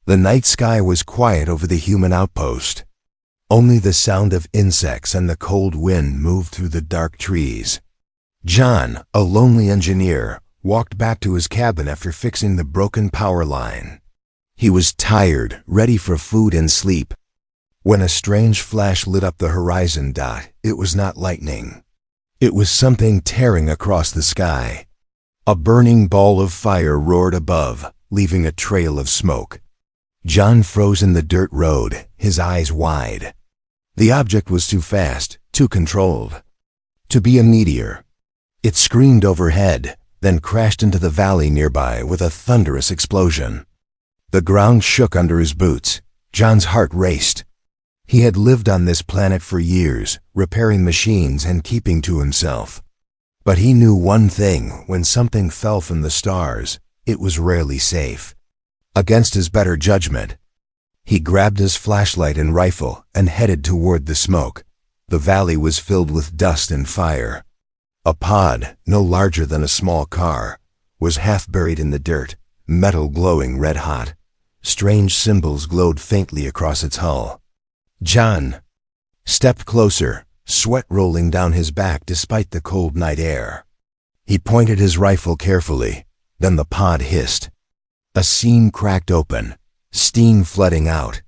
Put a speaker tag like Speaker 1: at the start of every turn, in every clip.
Speaker 1: The night sky was quiet over the human outpost. Only the sound of insects and the cold wind moved through the dark trees. John, a lonely engineer, walked back to his cabin after fixing the broken power line. He was tired, ready for food and sleep, when a strange flash lit up the horizon. It was not lightning. It was something tearing across the sky. A burning ball of fire roared above, leaving a trail of smoke. John froze in the dirt road, his eyes wide. The object was too fast, too controlled. To be a meteor. It screamed overhead, then crashed into the valley nearby with a thunderous explosion. The ground shook under his boots. John's heart raced. He had lived on this planet for years, repairing machines and keeping to himself. But he knew one thing: when something fell from the stars, it was rarely safe. Against his better judgment, he grabbed his flashlight and rifle and headed toward the smoke. The valley was filled with dust and fire. A pod, no larger than a small car, was half buried in the dirt, metal glowing red-hot. Strange symbols glowed faintly across its hull. John stepped closer, sweat rolling down his back despite the cold night air. He pointed his rifle carefully, then the pod hissed. A seam cracked open, steam flooding out.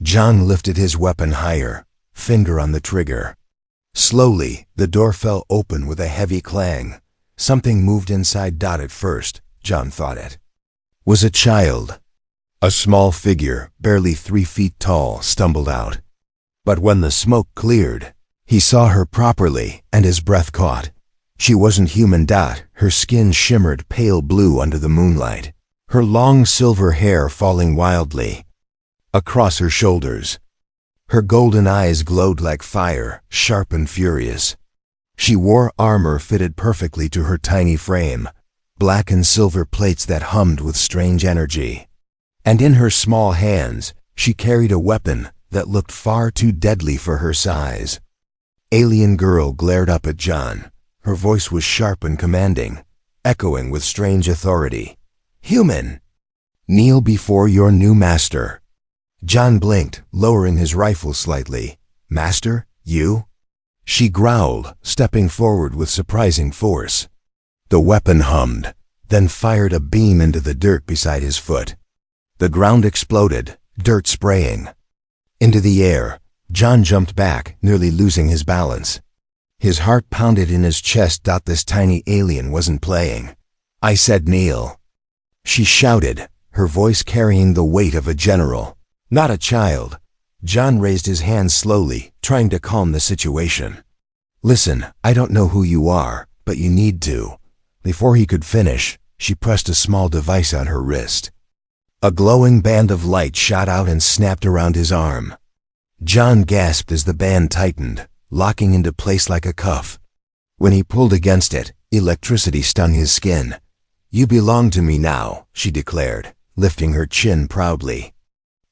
Speaker 1: John lifted his weapon higher, finger on the trigger. Slowly, the door fell open with a heavy clang. Something moved inside. At first, John thought it was a child. A small figure, barely 3 feet tall, stumbled out. But when the smoke cleared, he saw her properly, and his breath caught. She wasn't human. Her skin shimmered pale blue under the moonlight, her long silver hair falling wildly across her shoulders. Her golden eyes glowed like fire, sharp and furious. She wore armor fitted perfectly to her tiny frame, black and silver plates that hummed with strange energy. And in her small hands, she carried a weapon that looked far too deadly for her size. Alien Girl glared up at John. Her voice was sharp and commanding, echoing with strange authority. "Human, kneel before your new master." John blinked, lowering his rifle slightly. "Master, you?" She growled, stepping forward with surprising force. The weapon hummed, then fired a beam into the dirt beside his foot. The ground exploded, dirt spraying. Into the air, John jumped back, nearly losing his balance. His heart pounded in his chest. This tiny alien wasn't playing. "I said kneel," she shouted, her voice carrying the weight of a general, not a child. John raised his hands slowly, trying to calm the situation. "Listen, I don't know who you are, but you need to." Before he could finish, she pressed a small device on her wrist. A glowing band of light shot out and snapped around his arm. John gasped as the band tightened, locking into place like a cuff. When he pulled against it, electricity stung his skin. "You belong to me now," she declared, lifting her chin proudly.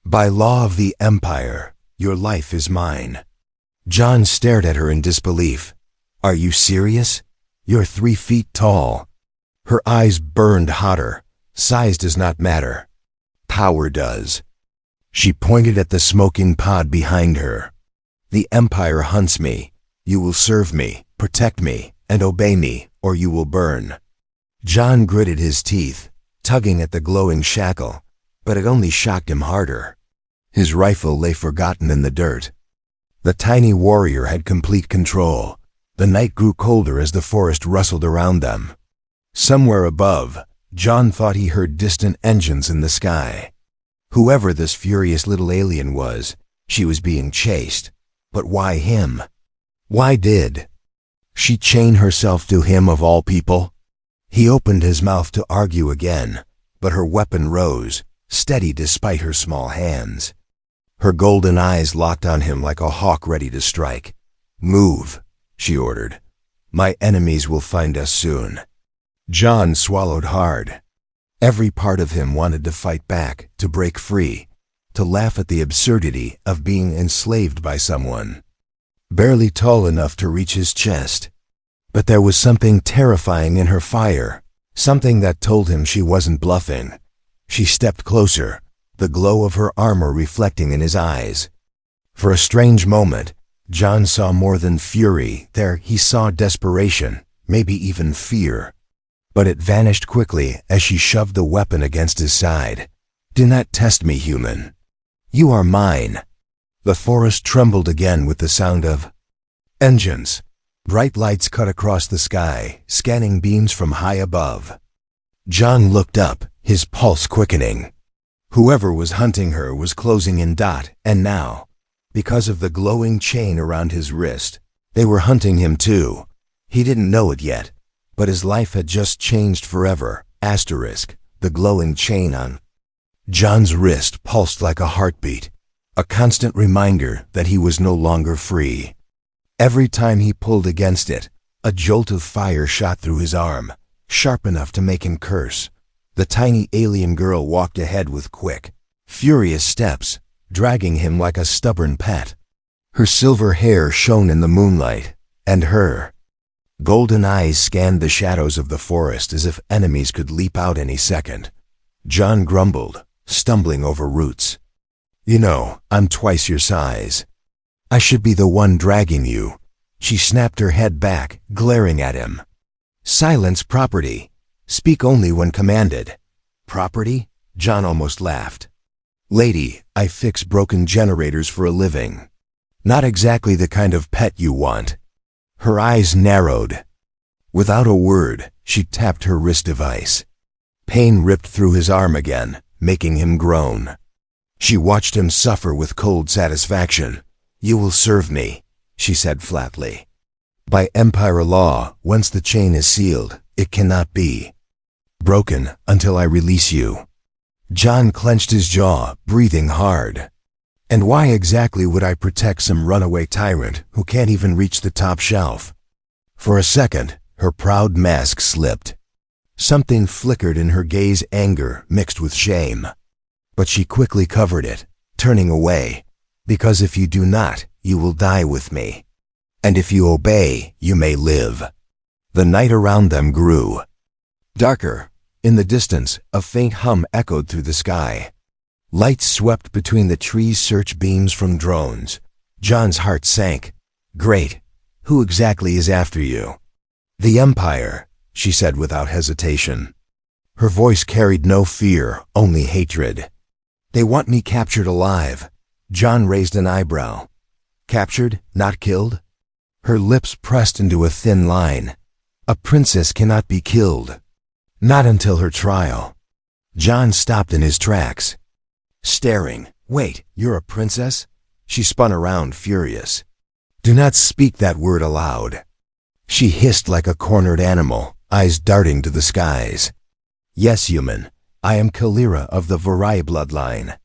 Speaker 1: "By law of the Empire, your life is mine." John stared at her in disbelief. "Are you serious? You're 3 feet tall." Her eyes burned hotter. "Size does not matter. Power does." She pointed at the smoking pod behind her. "The Empire hunts me. You will serve me, protect me, and obey me, or you will burn." John gritted his teeth, tugging at the glowing shackle, but it only shocked him harder. His rifle lay forgotten in the dirt. The tiny warrior had complete control. The night grew colder as the forest rustled around them. Somewhere above, John thought he heard distant engines in the sky. Whoever this furious little alien was, she was being chased. But why him? Why did she chain herself to him of all people? He opened his mouth to argue again, but her weapon rose, steady despite her small hands. Her golden eyes locked on him like a hawk ready to strike. "Move," she ordered. "My enemies will find us soon." John swallowed hard. Every part of him wanted to fight back, to break free, to laugh at the absurdity of being enslaved by someone barely tall enough to reach his chest. But there was something terrifying in her fire, something that told him she wasn't bluffing. She stepped closer, the glow of her armor reflecting in his eyes. For a strange moment, John saw more than fury there. He saw desperation, maybe even fear. But it vanished quickly as she shoved the weapon against his side. "Do not test me, human. You are mine." The forest trembled again with the sound of engines. Bright lights cut across the sky, scanning beams from high above. John looked up, his pulse quickening. Whoever was hunting her was closing in. And now, because of the glowing chain around his wrist, they were hunting him too. He didn't know it yet, but his life had just changed forever. The glowing chain on John's wrist pulsed like a heartbeat, a constant reminder that he was no longer free. Every time he pulled against it, a jolt of fire shot through his arm, sharp enough to make him curse. The tiny alien girl walked ahead with quick, furious steps, dragging him like a stubborn pet. Her silver hair shone in the moonlight, and her golden eyes scanned the shadows of the forest as if enemies could leap out any second. John grumbled, stumbling over roots. "You know, I'm twice your size. I should be the one dragging you." She snapped her head back, glaring at him. "Silence, property. Speak only when commanded." "Property?" John almost laughed. "Lady, I fix broken generators for a living. Not exactly the kind of pet you want." Her eyes narrowed. Without a word, she tapped her wrist device. Pain ripped through his arm again, making him groan. She watched him suffer with cold satisfaction. "You will serve me," she said flatly. "By Empire law, once the chain is sealed, it cannot be broken until I release you." John clenched his jaw, breathing hard. "And why exactly would I protect some runaway tyrant who can't even reach the top shelf?" For a second, her proud mask slipped. Something flickered in her gaze, anger mixed with shame. But she quickly covered it, turning away. "Because if you do not, you will die with me. And if you obey, you may live." The night around them grew darker. In the distance, a faint hum echoed through the sky. Lights swept between the trees, search beams from drones. John's heart sank. "Great. Who exactly is after you?" "The Empire," she said without hesitation. Her voice carried no fear, only hatred. "They want me captured alive." John raised an eyebrow. "Captured, not killed?" Her lips pressed into a thin line. "A princess cannot be killed. Not until her trial." John stopped in his tracks, staring. "Wait, you're a princess?" She spun around, furious. "Do not speak that word aloud." She hissed like a cornered animal, eyes darting to the skies. "Yes, human. I am Kalira of the Varai bloodline.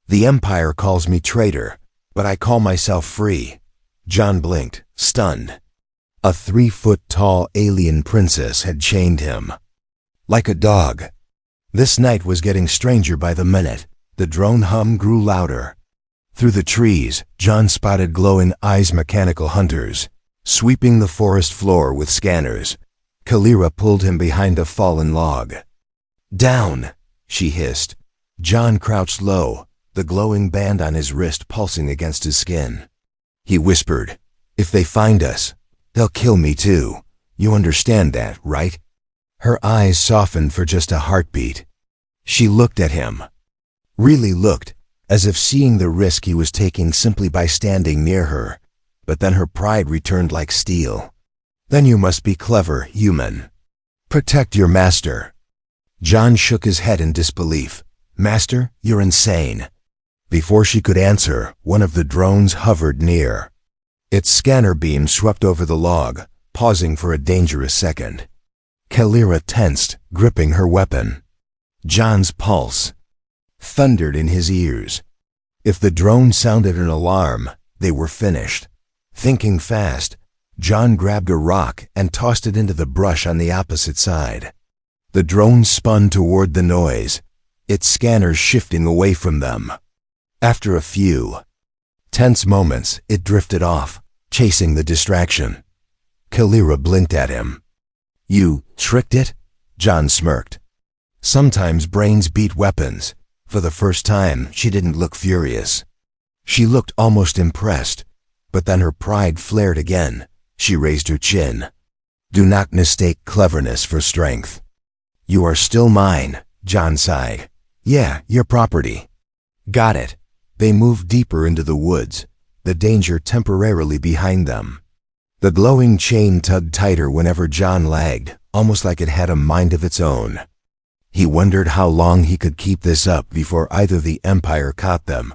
Speaker 1: The Empire calls me traitor, but I call myself free." John blinked, stunned. A 3-foot-tall alien princess had chained him. Like a dog. This night was getting stranger by the minute. The drone hum grew louder. Through the trees, John spotted glowing eyes, mechanical hunters, sweeping the forest floor with scanners. Kalira pulled him behind a fallen log. "Down!" she hissed. John crouched low, the glowing band on his wrist pulsing against his skin. He whispered, "If they find us, they'll kill me too. You understand that, right?" Her eyes softened for just a heartbeat. She looked at him. Really looked, as if seeing the risk he was taking simply by standing near her. But then her pride returned like steel. "Then you must be clever, human. Protect your master." John shook his head in disbelief. "Master, you're insane." Before she could answer, one of the drones hovered near. Its scanner beam swept over the log, pausing for a dangerous second. Kalira tensed, gripping her weapon. John's pulse thundered in his ears. If the drone sounded an alarm, they were finished. Thinking fast, John grabbed a rock and tossed it into the brush on the opposite side. The drone spun toward the noise, its scanners shifting away from them. After a few tense moments, it drifted off, chasing the distraction. Kalira blinked at him. "You tricked it?" John smirked. "Sometimes brains beat weapons. For the first time, she didn't look furious. She looked almost impressed, but then her pride flared again. She raised her chin. Do not mistake cleverness for strength. You are still mine, John sighed. Yeah, your property. Got it. They moved deeper into the woods, the danger temporarily behind them. The glowing chain tugged tighter whenever John lagged, almost like it had a mind of its own. He wondered how long he could keep this up before either the Empire caught them,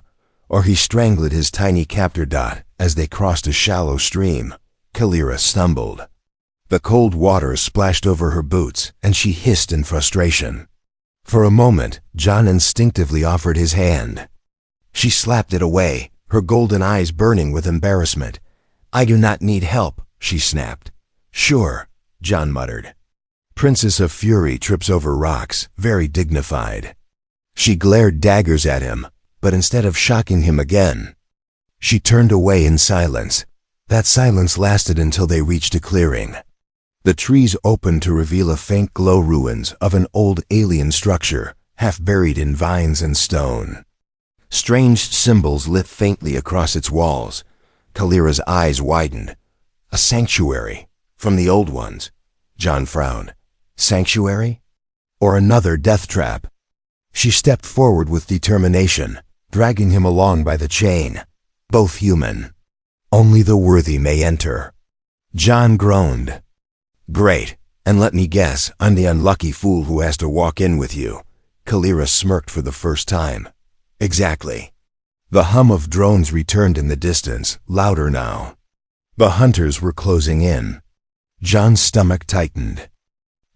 Speaker 1: or he strangled his tiny captor Dot as they crossed a shallow stream. Kalira stumbled. The cold water splashed over her boots, and she hissed in frustration. For a moment, John instinctively offered his hand. She slapped it away, her golden eyes burning with embarrassment. I do not need help, she snapped. Sure, John muttered. Princess of Fury trips over rocks, very dignified. She glared daggers at him, but instead of shocking him again, she turned away in silence. That silence lasted until they reached a clearing. The trees opened to reveal a faint glow ruins of an old alien structure, half buried in vines and stone. Strange symbols lit faintly across its walls. Kalira's eyes widened. A sanctuary, from the old ones. John frowned. Sanctuary? Or another death trap? She stepped forward with determination, dragging him along by the chain. Both human. Only the worthy may enter. John groaned. Great, and let me guess, I'm the unlucky fool who has to walk in with you. Kalira smirked for the first time. Exactly. The hum of drones returned in the distance, louder now. The hunters were closing in. John's stomach tightened.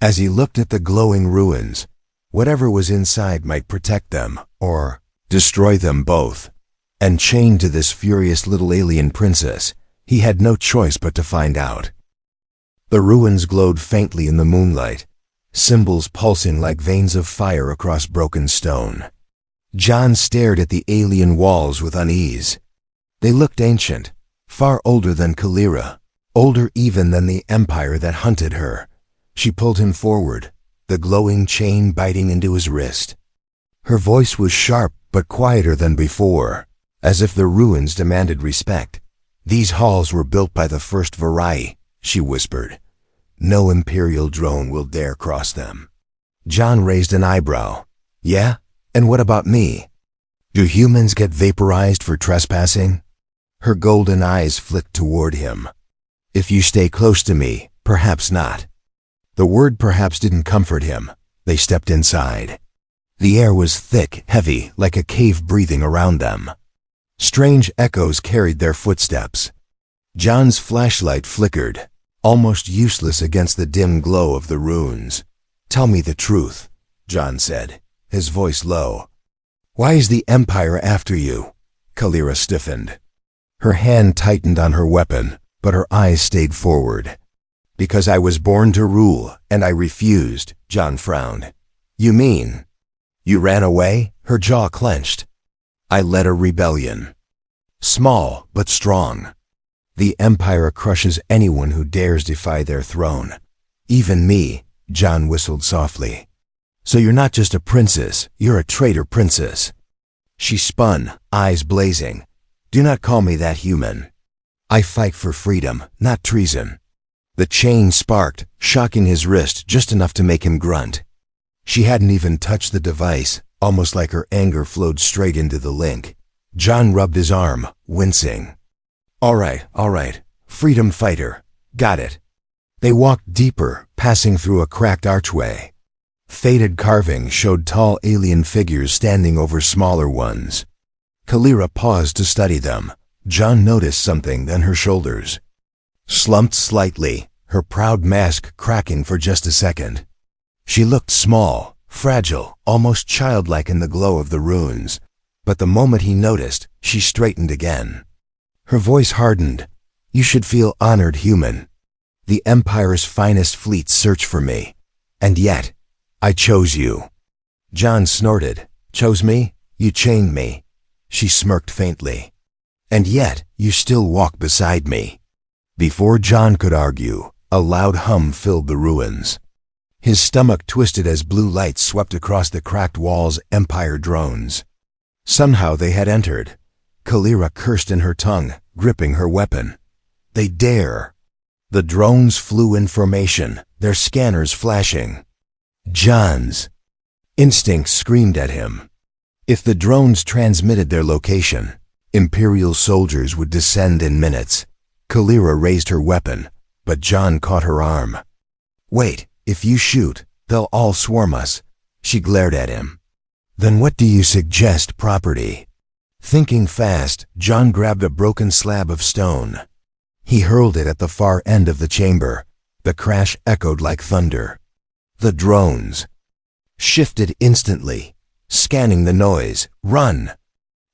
Speaker 1: As he looked at the glowing ruins, whatever was inside might protect them, or destroy them both. And chained to this furious little alien princess, he had no choice but to find out. The ruins glowed faintly in the moonlight, symbols pulsing like veins of fire across broken stone. John stared at the alien walls with unease. They looked ancient, far older than Kalira, older even than the empire that hunted her. She pulled him forward, the glowing chain biting into his wrist. Her voice was sharp but quieter than before, as if the ruins demanded respect. These halls were built by the first Varai, she whispered. No Imperial drone will dare cross them. John raised an eyebrow. Yeah? And what about me? Do humans get vaporized for trespassing? Her golden eyes flicked toward him. If you stay close to me, perhaps not. The word perhaps didn't comfort him. They stepped inside. The air was thick, heavy, like a cave breathing around them. Strange echoes carried their footsteps. John's flashlight flickered, almost useless against the dim glow of the ruins. Tell me the truth, John said, his voice low. Why is the Empire after you? Kalira stiffened. Her hand tightened on her weapon, but her eyes stayed forward. Because I was born to rule, and I refused, John frowned. You mean? You ran away? Her jaw clenched. I led a rebellion. Small, but strong. The Empire crushes anyone who dares defy their throne. Even me, John whistled softly. So you're not just a princess, you're a traitor princess. She spun, eyes blazing. Do not call me that, human. I fight for freedom, not treason. The chain sparked, shocking his wrist just enough to make him grunt. She hadn't even touched the device, almost like her anger flowed straight into the link. John rubbed his arm, wincing. All right, freedom fighter. Got it. They walked deeper, passing through a cracked archway. Faded carving showed tall alien figures standing over smaller ones. Kalira paused to study them. John noticed something, then her shoulders slumped slightly, her proud mask cracking for just a second. She looked small, fragile, almost childlike in the glow of the ruins. But the moment he noticed, she straightened again. Her voice hardened. You should feel honored, human. The Empire's finest fleets search for me. And yet, I chose you. John snorted. Chose me? You chained me. She smirked faintly. And yet, you still walk beside me. Before John could argue, a loud hum filled the ruins. His stomach twisted as blue light swept across the cracked walls. Empire drones. Somehow they had entered. Kalira cursed in her tongue, gripping her weapon. They dare. The drones flew in formation, their scanners flashing. John's instinct screamed at him. If the drones transmitted their location, Imperial soldiers would descend in minutes. Kalira raised her weapon, but John caught her arm. "Wait, if you shoot, they'll all swarm us." She glared at him. "Then what do you suggest, property?" Thinking fast, John grabbed a broken slab of stone. He hurled it at the far end of the chamber. The crash echoed like thunder. The drones shifted instantly, scanning the noise. "Run!"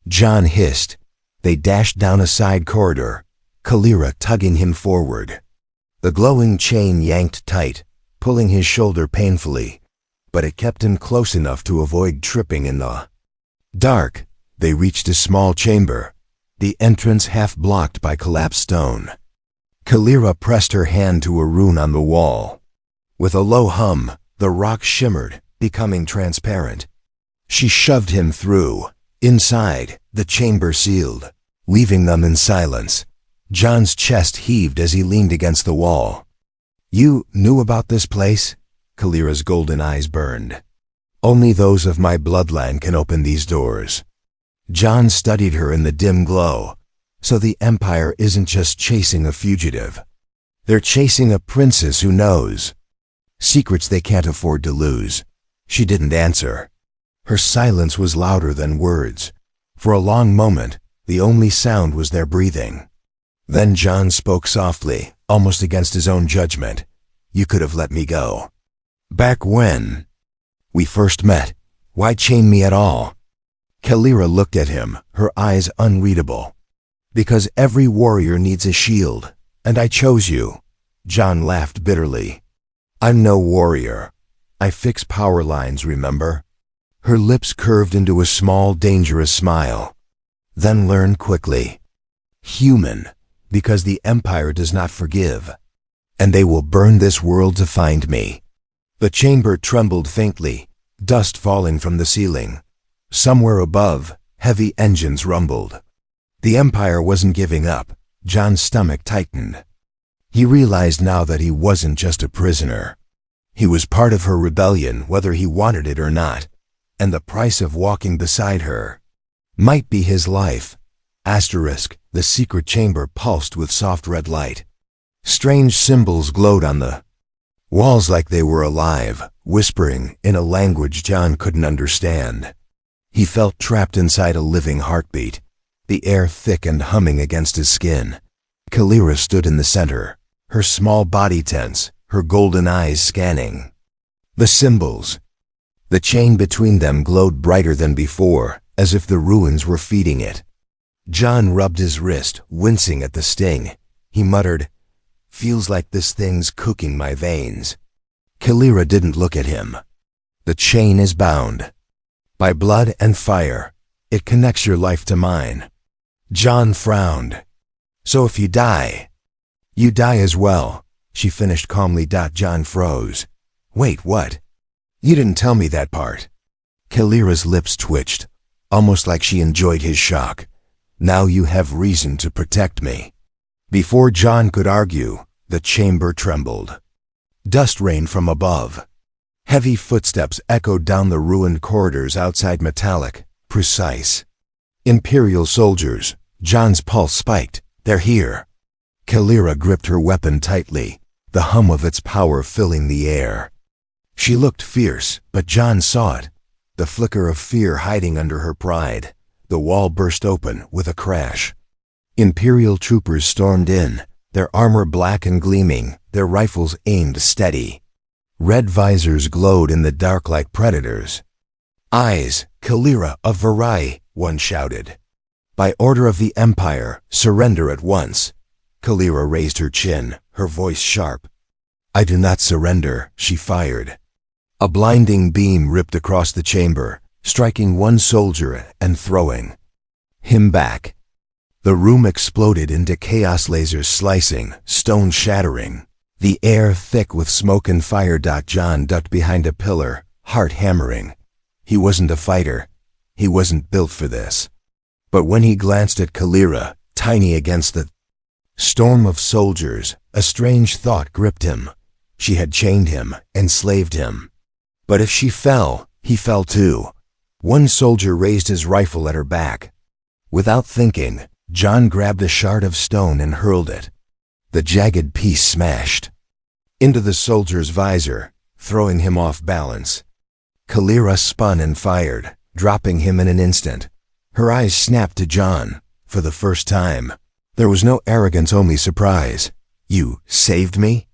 Speaker 1: John hissed. They dashed down a side corridor, Kalira tugging him forward. The glowing chain yanked tight, pulling his shoulder painfully, but it kept him close enough to avoid tripping in the dark. They reached a small chamber, the entrance half blocked by collapsed stone. Kalira pressed her hand to a rune on the wall. With a low hum, the rock shimmered, becoming transparent. She shoved him through. Inside, the chamber sealed, leaving them in silence. John's chest heaved as he leaned against the wall. "You knew about this place?" Kalira's golden eyes burned. "Only those of my bloodline can open these doors." John studied her in the dim glow. So the Empire isn't just chasing a fugitive. They're chasing a princess who knows secrets they can't afford to lose. She didn't answer. Her silence was louder than words. For a long moment, the only sound was their breathing. Then John spoke softly, almost against his own judgment. "You could have let me go. Back when we first met. Why chain me at all?" Kalira looked at him, her eyes unreadable. "Because every warrior needs a shield, and I chose you." John laughed bitterly. "I'm no warrior. I fix power lines, remember?" Her lips curved into a small, dangerous smile. "Then learn quickly. Human, because the Empire does not forgive. And they will burn this world to find me." The chamber trembled faintly, dust falling from the ceiling. Somewhere above, heavy engines rumbled. The Empire wasn't giving up. John's stomach tightened. He realized now that he wasn't just a prisoner. He was part of her rebellion, whether he wanted it or not. And the price of walking beside her might be his life. The secret chamber pulsed with soft red light. Strange symbols glowed on the walls like they were alive, whispering in a language John couldn't understand. He felt trapped inside a living heartbeat, the air thick and humming against his skin. Kalira stood in the center, her small body tense, her golden eyes scanning the symbols. The chain between them glowed brighter than before, as if the ruins were feeding it. John rubbed his wrist, wincing at the sting. He muttered, "Feels like this thing's cooking my veins." Kalira didn't look at him. "The chain is bound by blood and fire. It connects your life to mine." John frowned. "So if you die as well," she finished calmly. John froze. "Wait, what? You didn't tell me that part." Kalira's lips twitched, almost like she enjoyed his shock. "Now you have reason to protect me." Before John could argue, the chamber trembled. Dust rained from above. Heavy footsteps echoed down the ruined corridors outside, metallic, precise. Imperial soldiers. John's pulse spiked. "They're here." Kalira gripped her weapon tightly, the hum of its power filling the air. She looked fierce, but John saw it, the flicker of fear hiding under her pride. The wall burst open with a crash. Imperial troopers stormed in, their armor black and gleaming, their rifles aimed steady. Red visors glowed in the dark like predators. "Eyes, Kalira of Varai," one shouted. "By order of the Empire, surrender at once." Kalira raised her chin, her voice sharp. "I do not surrender," she fired. A blinding beam ripped across the chamber, striking one soldier and throwing him back. The room exploded into chaos, lasers slicing, stone shattering. the air thick with smoke and fire. John ducked behind a pillar, heart hammering. He wasn't a fighter. He wasn't built for this. But when he glanced at Kalira, tiny against the storm of soldiers, a strange thought gripped him. She had chained him, enslaved him. But if she fell, he fell too. One soldier raised his rifle at her back. Without thinking, John grabbed a shard of stone and hurled it. The jagged piece smashed into the soldier's visor, throwing him off balance. Kalira spun and fired, dropping him in an instant. Her eyes snapped to John. For the first time, there was no arrogance, only surprise. "You saved me?"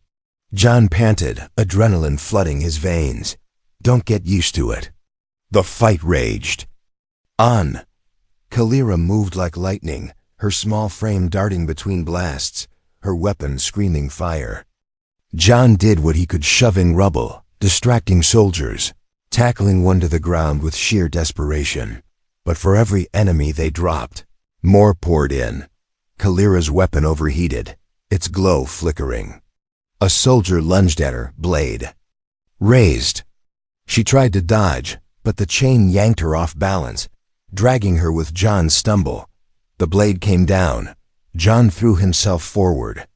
Speaker 1: John panted, adrenaline flooding his veins. "Don't get used to it." The fight raged on. Kalira moved like lightning, her small frame darting between blasts, her weapon screaming fire. John did what he could, shoving rubble, distracting soldiers, tackling one to the ground with sheer desperation. But for every enemy they dropped, more poured in. Kalira's weapon overheated, its glow flickering. A soldier lunged at her, blade raised. She tried to dodge, but the chain yanked her off balance, dragging her with John's stumble. The blade came down. John threw himself forward.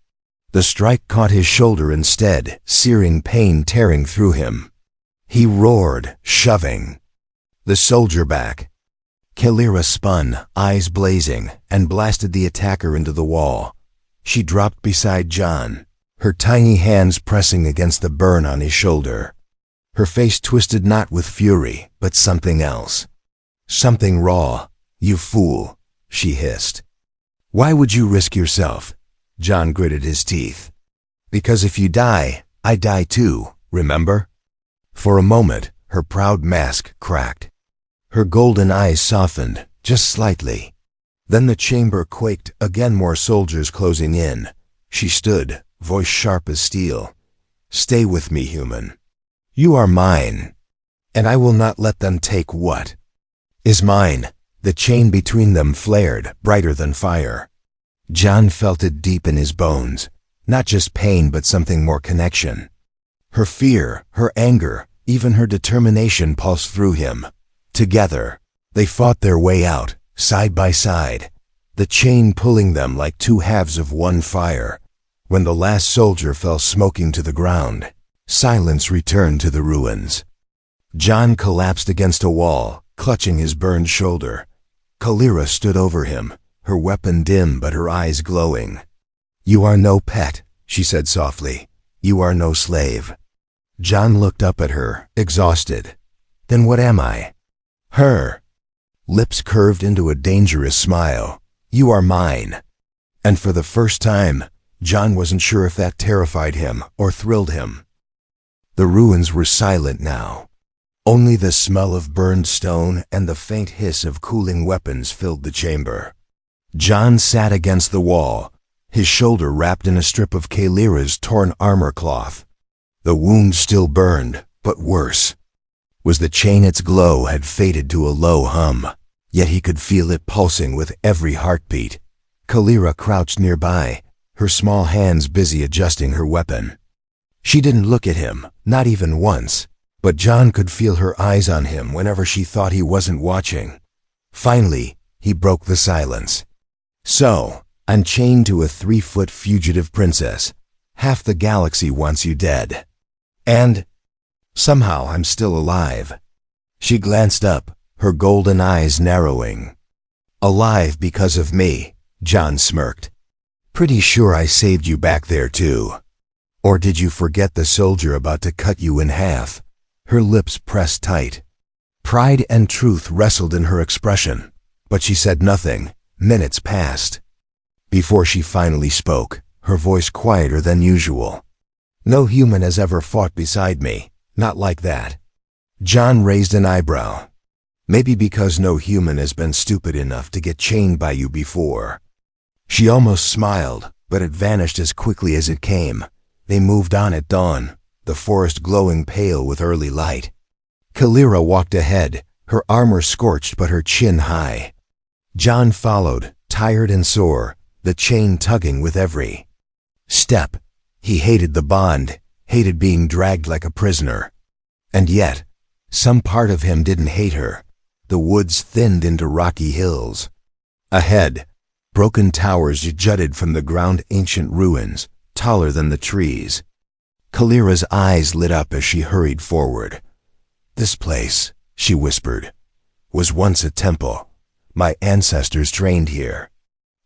Speaker 1: The strike caught his shoulder instead, searing pain tearing through him. He roared, shoving the soldier back. Kalira spun, eyes blazing, and blasted the attacker into the wall. She dropped beside John, her tiny hands pressing against the burn on his shoulder. Her face twisted not with fury, but something else. Something raw. "You fool," she hissed. "Why would you risk yourself?" John gritted his teeth. "Because if you die, I die too, remember?" For a moment, her proud mask cracked. Her golden eyes softened, just slightly. Then the chamber quaked, again, more soldiers closing in. She stood, voice sharp as steel. "Stay with me, human. You are mine, and I will not let them take what is mine." The chain between them flared, brighter than fire. John felt it deep in his bones, not just pain but something more, connection. Her fear, her anger, even her determination pulsed through him. Together, they fought their way out, side by side, the chain pulling them like two halves of one fire. When the last soldier fell smoking to the ground, silence returned to the ruins. John collapsed against a wall, clutching his burned shoulder. Kalira stood over him, her weapon dim but her eyes glowing. "You are no pet," she said softly. "You are no slave." John looked up at her, exhausted. "Then what am I?" Her lips curved into a dangerous smile. "You are mine." And for the first time, John wasn't sure if that terrified him or thrilled him. The ruins were silent now. Only the smell of burned stone and the faint hiss of cooling weapons filled the chamber. John sat against the wall, his shoulder wrapped in a strip of Kalira's torn armor cloth. The wound still burned, but worse was the chain. Its glow had faded to a low hum, yet he could feel it pulsing with every heartbeat. Kalira crouched nearby, her small hands busy adjusting her weapon. She didn't look at him, not even once, but John could feel her eyes on him whenever she thought he wasn't watching. Finally, he broke the silence. "So, I'm chained to a 3-foot fugitive princess. Half the galaxy wants you dead. And somehow I'm still alive." She glanced up, her golden eyes narrowing. "Alive because of me," John smirked. "Pretty sure I saved you back there too. Or did you forget the soldier about to cut you in half?" Her lips pressed tight. Pride and truth wrestled in her expression, but she said nothing. Minutes passed before she finally spoke, her voice quieter than usual. "No human has ever fought beside me, not like that." John raised an eyebrow. "Maybe because no human has been stupid enough to get chained by you before." She almost smiled, but it vanished as quickly as it came. They moved on at dawn, the forest glowing pale with early light. Kalira walked ahead, her armor scorched but her chin high. John followed, tired and sore, the chain tugging with every step. He hated the bond, hated being dragged like a prisoner. And yet, some part of him didn't hate her. The woods thinned into rocky hills. Ahead, broken towers jutted from the ground, ancient ruins, taller than the trees. Kalira's eyes lit up as she hurried forward. "This place," she whispered, "was once a temple. My ancestors trained here."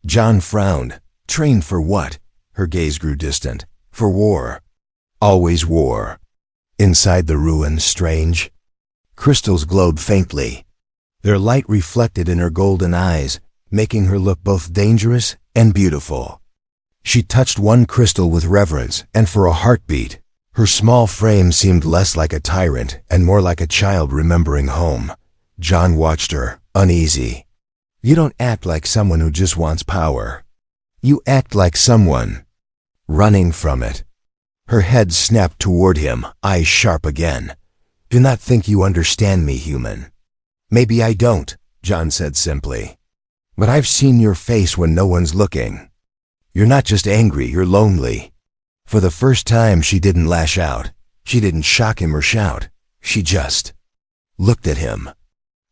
Speaker 1: John frowned. "Trained for what?" Her gaze grew distant. "For war. Always war. Inside the ruins, strange." Crystals glowed faintly. Their light reflected in her golden eyes, making her look both dangerous and beautiful. She touched one crystal with reverence, and for a heartbeat, her small frame seemed less like a tyrant and more like a child remembering home. John watched her, uneasy. "You don't act like someone who just wants power. You act like someone running from it." Her head snapped toward him, eyes sharp again. "Do not think you understand me, human." "Maybe I don't," John said simply. "But I've seen your face when no one's looking. You're not just angry, you're lonely." For the first time, she didn't lash out. She didn't shock him or shout. She just looked at him.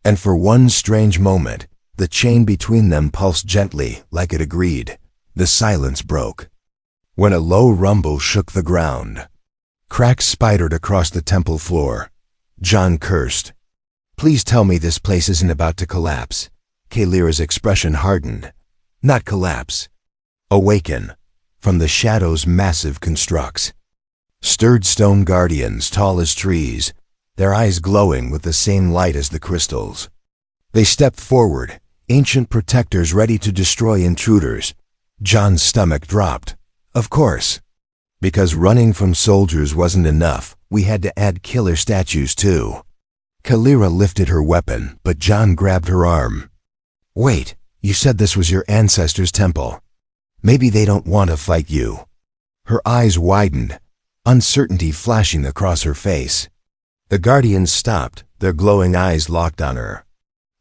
Speaker 1: And for one strange moment, the chain between them pulsed gently, like it agreed. The silence broke. When a low rumble shook the ground. Cracks spidered across the temple floor. John cursed. "Please tell me this place isn't about to collapse." Kalira's expression hardened. "Not collapse. Awaken." From the shadows, massive constructs. Stirred stone guardians, tall as trees, their eyes glowing with the same light as the crystals. They stepped forward, ancient protectors ready to destroy intruders. John's stomach dropped. Of course. Because running from soldiers wasn't enough, we had to add killer statues too. Kalira lifted her weapon, but John grabbed her arm. "Wait, you said this was your ancestors' temple. Maybe they don't want to fight you." Her eyes widened, uncertainty flashing across her face. The guardians stopped, their glowing eyes locked on her.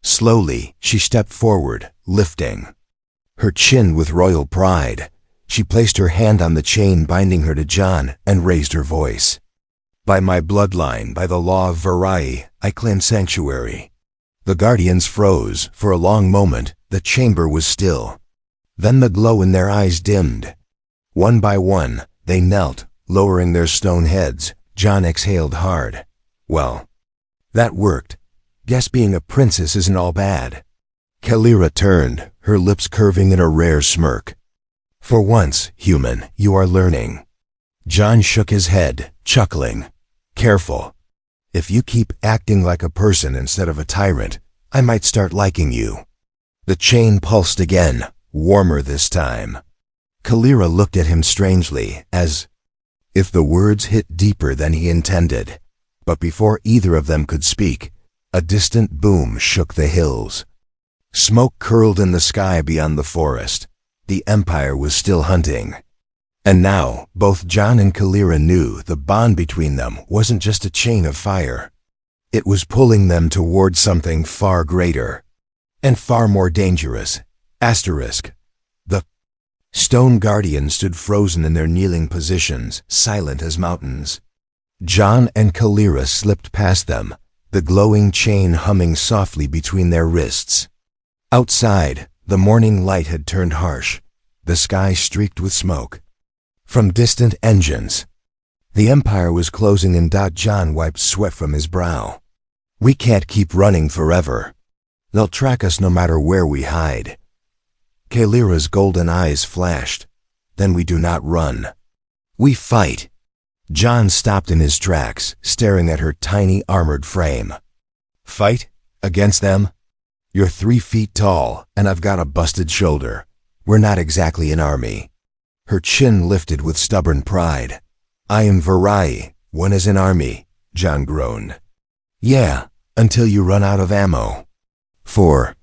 Speaker 1: Slowly, she stepped forward, lifting her chin with royal pride. She placed her hand on the chain binding her to John and raised her voice. "By my bloodline, by the law of Varai, I claim sanctuary." The guardians froze. For a long moment, the chamber was still. Then the glow in their eyes dimmed. One by one, they knelt, lowering their stone heads. John exhaled hard. "Well, that worked. Guess being a princess isn't all bad." Kalira turned, her lips curving in a rare smirk. "For once, human, you are learning." John shook his head, chuckling. "Careful. If you keep acting like a person instead of a tyrant, I might start liking you." The chain pulsed again, warmer this time. Kalira looked at him strangely, as if the words hit deeper than he intended. But before either of them could speak, a distant boom shook the hills. Smoke curled in the sky beyond the forest. The Empire was still hunting. And now, both John and Kalira knew the bond between them wasn't just a chain of fire. It was pulling them toward something far greater and far more dangerous. Asterisk. The stone guardians stood frozen in their kneeling positions, silent as mountains. John and Kalira slipped past them, the glowing chain humming softly between their wrists. Outside, the morning light had turned harsh, the sky streaked with smoke. From distant engines, the Empire was closing in. John wiped sweat from his brow. "We can't keep running forever. They'll track us no matter where we hide." Kalira's golden eyes flashed. "Then we do not run. We fight." John stopped in his tracks, staring at her tiny armored frame. "Fight? Against them? You're 3 feet tall, and I've got a busted shoulder. We're not exactly an army." Her chin lifted with stubborn pride. "I am Varai. One is an army," John groaned. "Yeah, until you run out of ammo." "For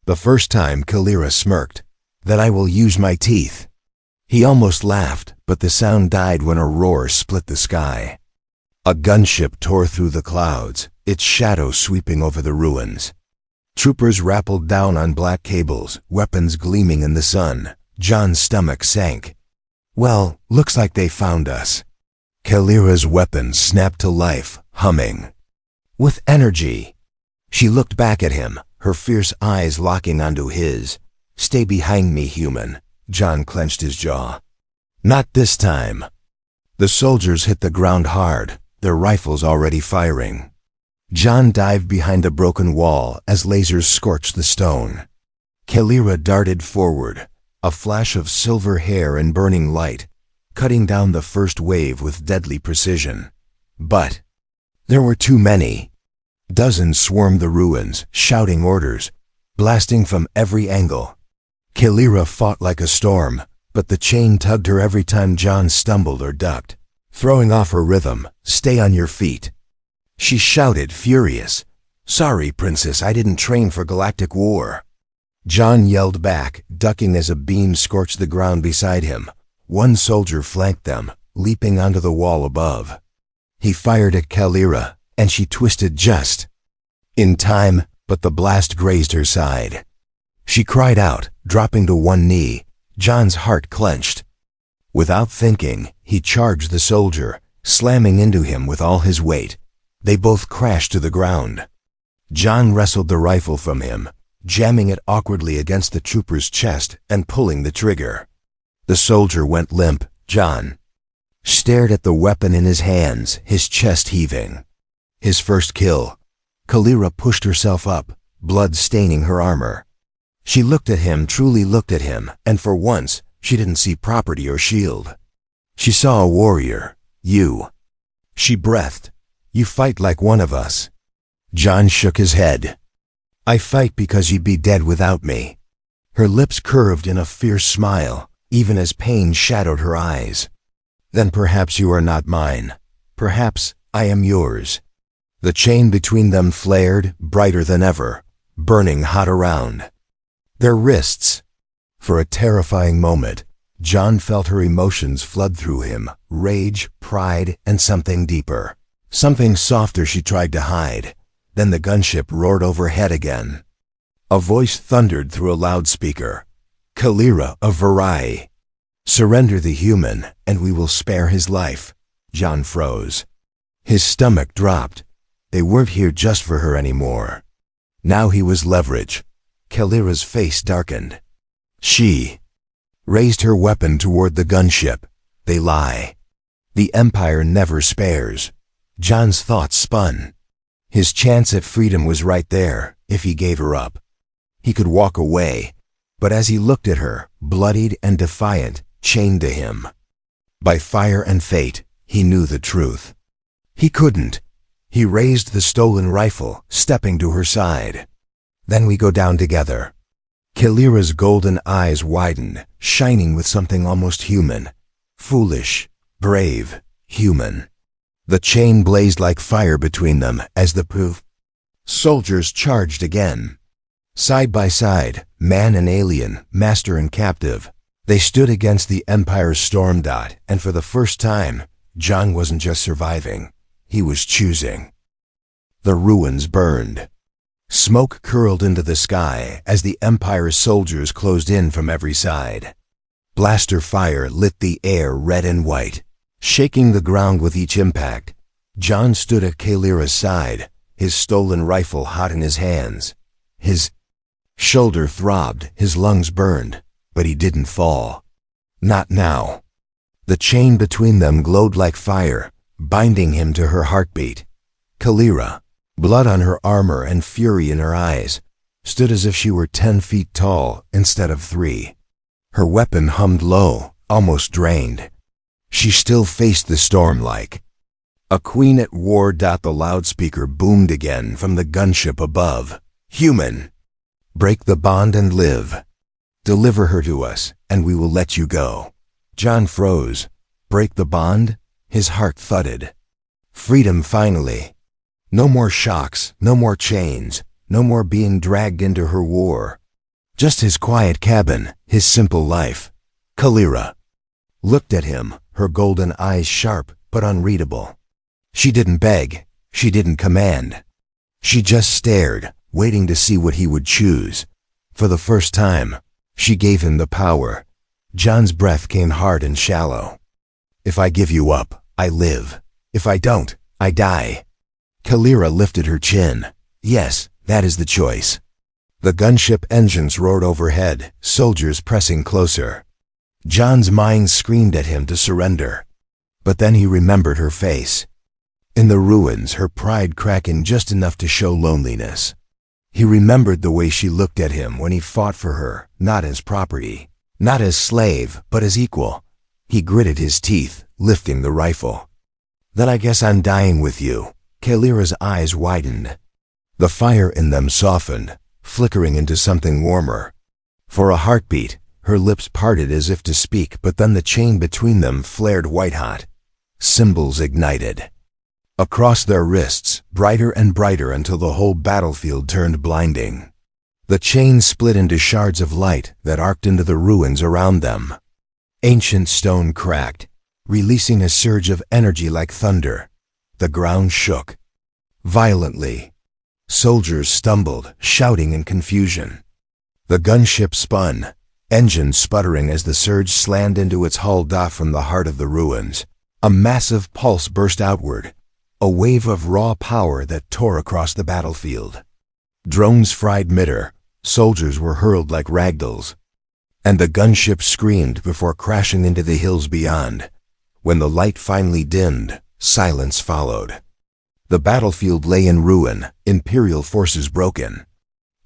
Speaker 1: the first time," Kalira smirked, "that I will use my teeth." He almost laughed, but the sound died when a roar split the sky. A gunship tore through the clouds, its shadow sweeping over the ruins. Troopers rappelled down on black cables, weapons gleaming in the sun. John's stomach sank. Well, looks like they found us. Kalira's weapon snapped to life, humming with energy. She looked back at him, her fierce eyes locking onto his. Stay behind me, human. John clenched his jaw. Not this time. The soldiers hit the ground hard, their rifles already firing. John dived behind a broken wall as lasers scorched the stone. Kalira darted forward, a flash of silver hair and burning light, cutting down the first wave with deadly precision. But there were too many. Dozens swarmed the ruins, shouting orders, blasting from every angle. Kalira fought like a storm, but the chain tugged her every time John stumbled or ducked, throwing off her rhythm. Stay on your feet. She shouted, furious. Sorry, Princess, I didn't train for galactic war. John yelled back, ducking as a beam scorched the ground beside him. One soldier flanked them, leaping onto the wall above. He fired at Kalira, and she twisted just in time, but the blast grazed her side. She cried out, dropping to one knee. John's heart clenched. Without thinking, he charged the soldier, slamming into him with all his weight. They both crashed to the ground. John wrestled the rifle from him, jamming it awkwardly against the trooper's chest and pulling the trigger. The soldier went limp. John stared at the weapon in his hands, his chest heaving. His first kill. Kalira pushed herself up, blood staining her armor. She looked at him, truly looked at him, and for once, she didn't see property or shield. She saw a warrior. You. She breathed. You fight like one of us. John shook his head. I fight because you'd be dead without me. Her lips curved in a fierce smile, even as pain shadowed her eyes. Then perhaps you are not mine. Perhaps I am yours. The chain between them flared, brighter than ever, burning hot around their wrists. For a terrifying moment, John felt her emotions flood through him, rage, pride, and something deeper. Something softer she tried to hide. Then the gunship roared overhead again. A voice thundered through a loudspeaker. Kalira of Varai. Surrender the human, and we will spare his life. John froze. His stomach dropped. They weren't here just for her anymore. Now he was leverage. Kalira's face darkened. She raised her weapon toward the gunship. They lie. The Empire never spares. John's thoughts spun. His chance at freedom was right there, if he gave her up. He could walk away, but as he looked at her, bloodied and defiant, chained to him by fire and fate, he knew the truth. He couldn't. He raised the stolen rifle, stepping to her side. Then we go down together. Kalira's golden eyes widened, shining with something almost human. Foolish, brave, human. The chain blazed like fire between them as the poof. Soldiers charged again. Side by side, man and alien, master and captive. They stood against the Empire's storm dot, and for the first time, John wasn't just surviving. He was choosing. The ruins burned. Smoke curled into the sky as the Empire's soldiers closed in from every side. Blaster fire lit the air red and white, shaking the ground with each impact. John stood at Kalira's side, his stolen rifle hot in his hands. His shoulder throbbed, his lungs burned, but he didn't fall. Not now. The chain between them glowed like fire, binding him to her heartbeat. Kalira, blood on her armor and fury in her eyes, stood as if she were 10 feet tall instead of 3. Her weapon hummed low, almost drained. She still faced the storm like a queen at war. The loudspeaker boomed again from the gunship above. Human, break the bond and live. Deliver her to us, and we will let you go. John froze. Break the bond? His heart thudded. Freedom finally. No more shocks, no more chains, no more being dragged into her war. Just his quiet cabin, his simple life. Kalira looked at him, her golden eyes sharp but unreadable. She didn't beg, she didn't command. She just stared, waiting to see what he would choose. For the first time, she gave him the power. John's breath came hard and shallow. If I give you up, I live. If I don't, I die. Kalira lifted her chin. Yes, that is the choice. The gunship engines roared overhead, soldiers pressing closer. John's mind screamed at him to surrender. But then he remembered her face. In the ruins, her pride cracking just enough to show loneliness. He remembered the way she looked at him when he fought for her, not as property, not as slave, but as equal. He gritted his teeth, lifting the rifle. Then I guess I'm dying with you. Kalira's eyes widened. The fire in them softened, flickering into something warmer. For a heartbeat, her lips parted as if to speak, but then the chain between them flared white-hot. Symbols ignited. Across their wrists, brighter and brighter until the whole battlefield turned blinding. The chain split into shards of light that arced into the ruins around them. Ancient stone cracked, releasing a surge of energy like thunder. The ground shook. Violently. Soldiers stumbled, shouting in confusion. The gunship spun, engines sputtering as the surge slammed into its hull from the heart of the ruins. A massive pulse burst outward, a wave of raw power that tore across the battlefield. Drones fried midair, soldiers were hurled like ragdolls, and the gunship screamed before crashing into the hills beyond. When the light finally dimmed, silence followed. The battlefield lay in ruin, Imperial forces broken.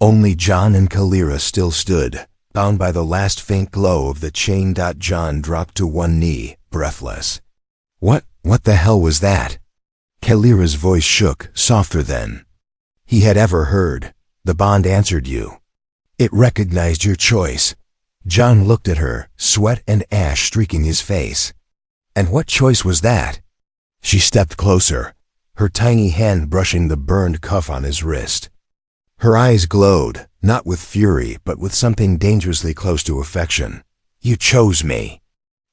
Speaker 1: Only John and Kalira still stood, bound by the last faint glow of the chain. John dropped to one knee, breathless. What the hell was that? Kalira's voice shook, softer than he had ever heard. The bond answered you. It recognized your choice. John looked at her, sweat and ash streaking his face. And what choice was that? She stepped closer, her tiny hand brushing the burned cuff on his wrist. Her eyes glowed, not with fury, but with something dangerously close to affection. You chose me.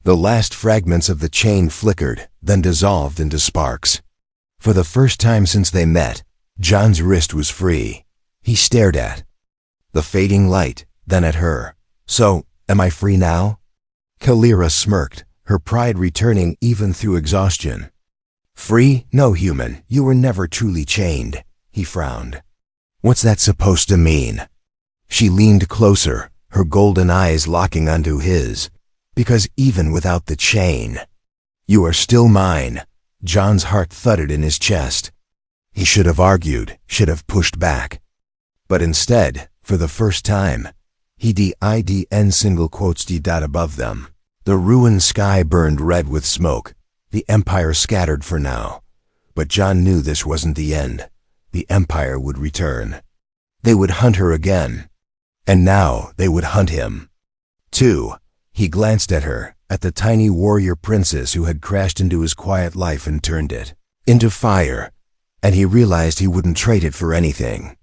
Speaker 1: The last fragments of the chain flickered, then dissolved into sparks. For the first time since they met, John's wrist was free. He stared at the fading light, then at her. So, am I free now? Kalira smirked, her pride returning even through exhaustion. Free? No, human, you were never truly chained. He frowned. What's that supposed to mean? She leaned closer, her golden eyes locking onto his. Because even without the chain, you are still mine. John's heart thudded in his chest. He should have argued, should have pushed back. But instead, for the first time, he didn single quotes d dot above them. The ruined sky burned red with smoke. The Empire scattered for now. But John knew this wasn't the end. The Empire would return. They would hunt her again. And now they would hunt him. 2. He glanced at her, at the tiny warrior princess who had crashed into his quiet life and turned it into fire. And he realized he wouldn't trade it for anything.